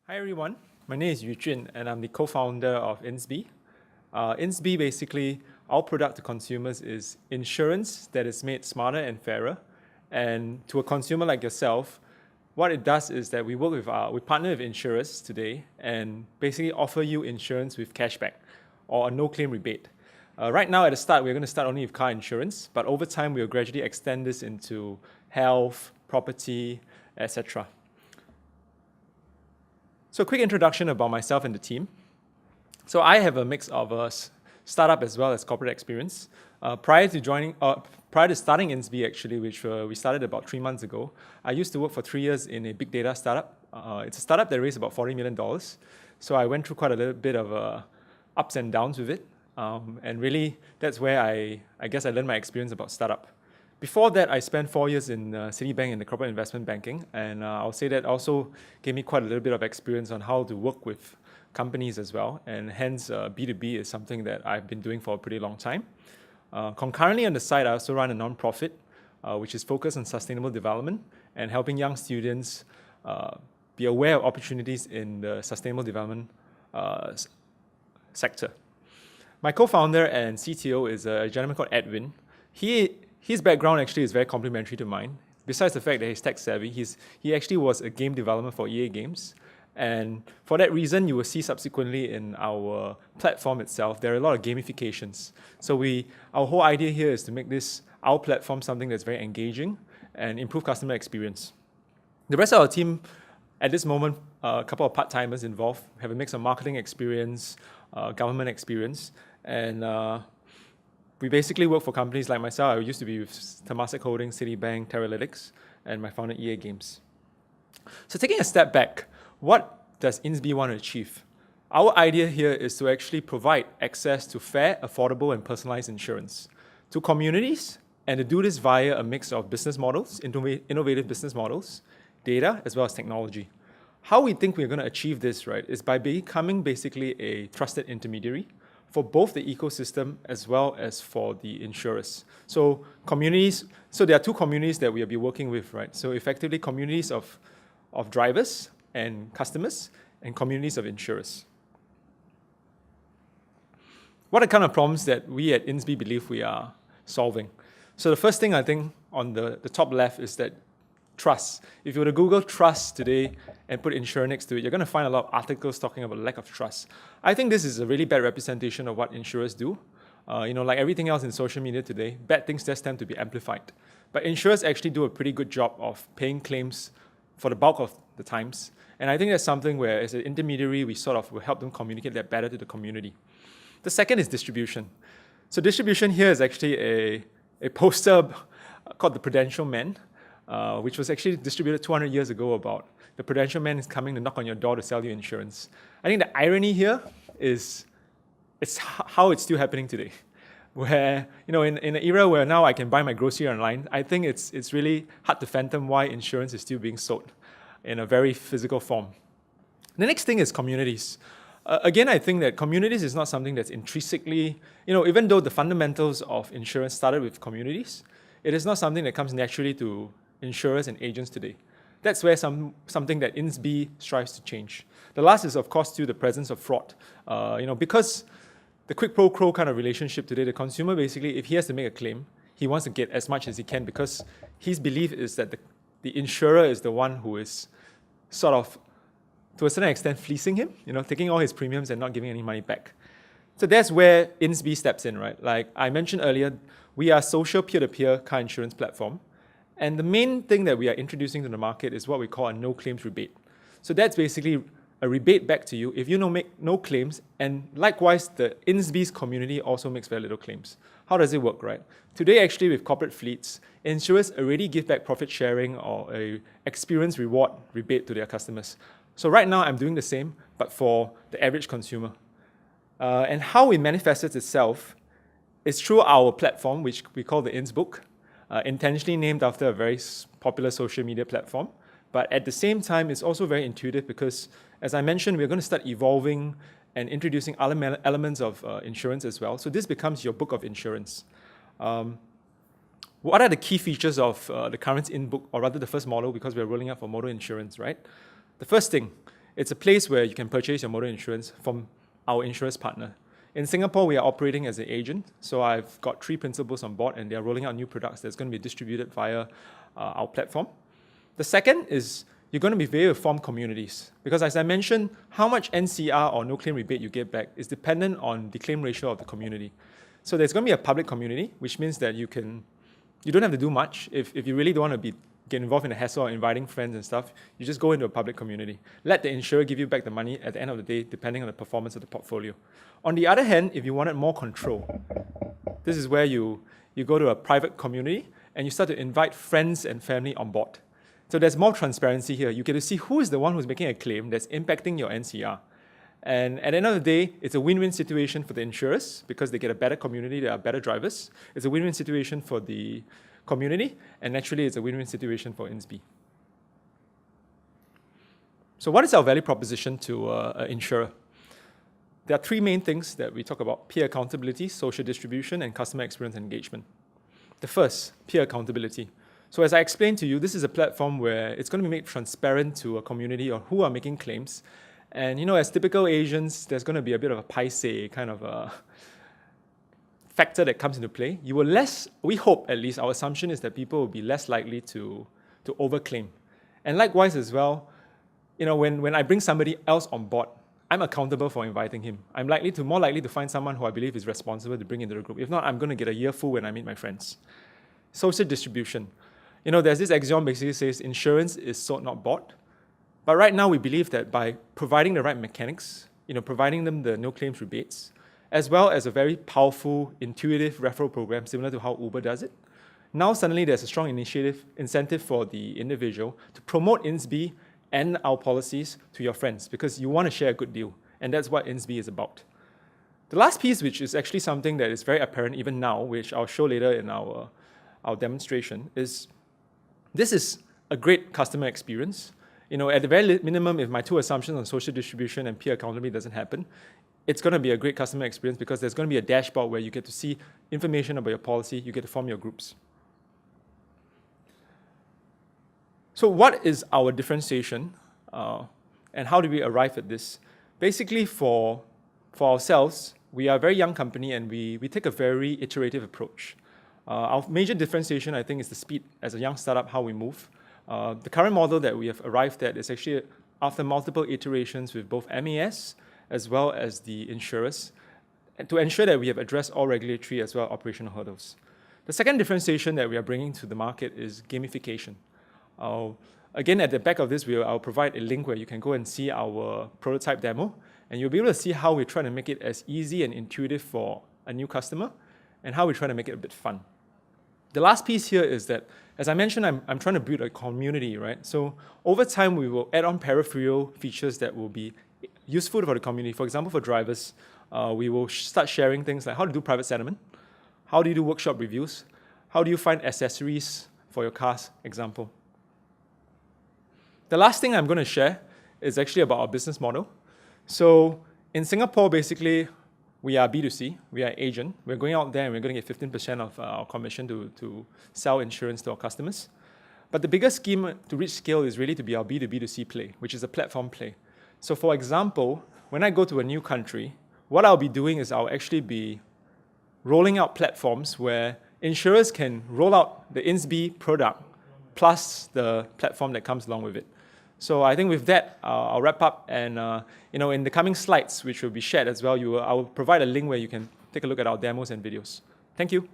Hi everyone, my name is Yu Jun and I'm the co-founder of Insbee. Insbee basically, our product to consumers is insurance that is made smarter and fairer. And to a consumer like yourself, what it does is that we partner with insurers today and basically offer you insurance with cashback or a no-claim rebate. Right now at the start, we're going to start only with car insurance, but over time we'll gradually extend this into health, property, etc. So a quick introduction about myself and the team. So I have a mix of a startup as well as corporate experience. Prior to starting Insbee actually, which we started about 3 months ago, I used to work for 3 years in a big data startup. It's a startup that raised about $40 million. So I went through quite a little bit of ups and downs with it. And really, that's where I guess I learned my experience about startup. Before that, I spent 4 years in Citibank in the corporate investment banking, and I'll say that also gave me quite a little bit of experience on how to work with companies as well, and hence B2B is something that I've been doing for a pretty long time. Concurrently on the side, I also run a non-profit, which is focused on sustainable development and helping young students be aware of opportunities in the sustainable development sector. My co-founder and CTO is a gentleman called Edwin. His background actually is very complementary to mine. Besides the fact that he's tech savvy, he actually was a game developer for EA Games. And for that reason, you will see subsequently in our platform itself, there are a lot of gamifications. So our whole idea here is to make our platform something that's very engaging and improve customer experience. The rest of our team, at this moment, a couple of part-timers involved, have a mix of marketing experience, government experience, and we basically work for companies like myself. I used to be with Temasek Holdings, Citibank, Teralytics, and my founder EA Games. So taking a step back, what does Insbee want to achieve? Our idea here is to actually provide access to fair, affordable, and personalized insurance to communities, and to do this via a mix of business models, innovative business models, data, as well as technology. How we think we're going to achieve this, right, is by becoming basically a trusted intermediary for both the ecosystem as well as for the insurers. So there are two communities that we'll be working with, right? So effectively communities of drivers and customers and communities of insurers. What are kind of problems that we at Insbee believe we are solving? So the first thing I think on the top left is that trust. If you were to Google trust today and put insurance next to it, you're going to find a lot of articles talking about lack of trust. I think this is a really bad representation of what insurers do. Like everything else in social media today, bad things just tend to be amplified. But insurers actually do a pretty good job of paying claims for the bulk of the times. And I think that's something where, as an intermediary, we sort of will help them communicate that better to the community. The second is distribution. So distribution here is actually a poster called The Prudential Man, which was actually distributed 200 years ago about the Prudential Man is coming to knock on your door to sell you insurance. I think the irony here is it's how it's still happening today. Where, in an era where now I can buy my grocery online, I think it's really hard to fathom why insurance is still being sold in a very physical form. The next thing is communities. Again, I think that communities is not something that's intrinsically, even though the fundamentals of insurance started with communities, it is not something that comes naturally to insurers and agents today. That's where something that Insbee strives to change. The last is, of course, the presence of fraud. Because the quid pro quo kind of relationship today, the consumer basically, if he has to make a claim, he wants to get as much as he can because his belief is that the insurer is the one who is sort of, to a certain extent, fleecing him, taking all his premiums and not giving any money back. So that's where Insbee steps in, right? Like I mentioned earlier, we are a social peer-to-peer car insurance platform. And the main thing that we are introducing to the market is what we call a no claims rebate. So that's basically a rebate back to you if you make no claims, and likewise, the Insbee's community also makes very little claims. How does it work, right? Today, actually, with corporate fleets, insurers already give back profit sharing or a experience reward rebate to their customers. So right now, I'm doing the same, but for the average consumer. And how it manifests itself is through our platform, which we call the Insbook, intentionally named after a very popular social media platform. But at the same time, it's also very intuitive because, as I mentioned, we're going to start evolving and introducing other elements of insurance as well. So this becomes your book of insurance. What are the key features of the current Inbook, or rather the first model, because we're rolling out for motor insurance, right? The first thing It's a place where you can purchase your motor insurance from our insurance partner. In Singapore, we are operating as an agent, so I've got 3 principals on board, and they are rolling out new products that's going to be distributed via our platform. The second is you're going to be able to form communities, because as I mentioned, how much NCR or no claim rebate you get back is dependent on the claim ratio of the community. So there's going to be a public community, which means that you don't have to do much. If you really don't want to get involved in the hassle of inviting friends and stuff, you just go into a public community. Let the insurer give you back the money at the end of the day, depending on the performance of the portfolio. On the other hand, if you wanted more control, this is where you go to a private community and you start to invite friends and family on board. So there's more transparency here. You get to see who is the one who's making a claim that's impacting your NCR. And at the end of the day, it's a win-win situation for the insurers because they get a better community, there are better drivers. It's a win-win situation for the community, and naturally, it's a win-win situation for Insbee. So what is our value proposition to an insurer? There are 3 main things that we talk about: peer accountability, social distribution, and customer experience engagement. The first, peer accountability. So as I explained to you, this is a platform where it's going to be made transparent to a community on who are making claims. And as typical Asians, there's going to be a bit of a paise kind of a factor that comes into play. We hope at least, our assumption is that people will be less likely to overclaim. And likewise as well, when I bring somebody else on board, I'm accountable for inviting him. I'm more likely to find someone who I believe is responsible to bring into the group. If not, I'm going to get a year full when I meet my friends. Social distribution. There's this axiom basically says insurance is sold, not bought. But right now, we believe that by providing the right mechanics, providing them the no claims rebates, as well as a very powerful, intuitive referral program similar to how Uber does it, now suddenly there's a strong incentive for the individual to promote Insbee and our policies to your friends because you want to share a good deal, and that's what Insbee is about. The last piece, which is actually something that is very apparent even now, which I'll show later in our demonstration, is this is a great customer experience. At the very minimum, if my 2 assumptions on social distribution and peer accountability doesn't happen, it's going to be a great customer experience because there's going to be a dashboard where you get to see information about your policy, you get to form your groups. So what is our differentiation and how do we arrive at this? Basically, for ourselves, we are a very young company and we take a very iterative approach. Our major differentiation, I think, is the speed as a young startup, how we move. The current model that we have arrived at is actually after multiple iterations with both MAS as well as the insurers, and to ensure that we have addressed all regulatory as well as operational hurdles. The second differentiation that we are bringing to the market is gamification. Again, at the back of this, I'll provide a link where you can go and see our prototype demo, and you'll be able to see how we're trying to make it as easy and intuitive for a new customer, and how we're trying to make it a bit fun. The last piece here is that, as I mentioned, I'm trying to build a community, right? So over time, we will add on peripheral features that will be useful for the community. For example, for drivers, we will start sharing things like how to do private settlement, how do you do workshop reviews, how do you find accessories for your cars, example. The last thing I'm going to share is actually about our business model. So in Singapore, basically, we are B2C, we are agent. We're going out there and we're going to get 15% of our commission to sell insurance to our customers. But the biggest scheme to reach scale is really to be our B2B2C play, which is a platform play. So for example, when I go to a new country, what I'll be doing is I'll actually be rolling out platforms where insurers can roll out the Insbee product plus the platform that comes along with it. So I think with that, I'll wrap up. And in the coming slides, which will be shared as well, I will provide a link where you can take a look at our demos and videos. Thank you.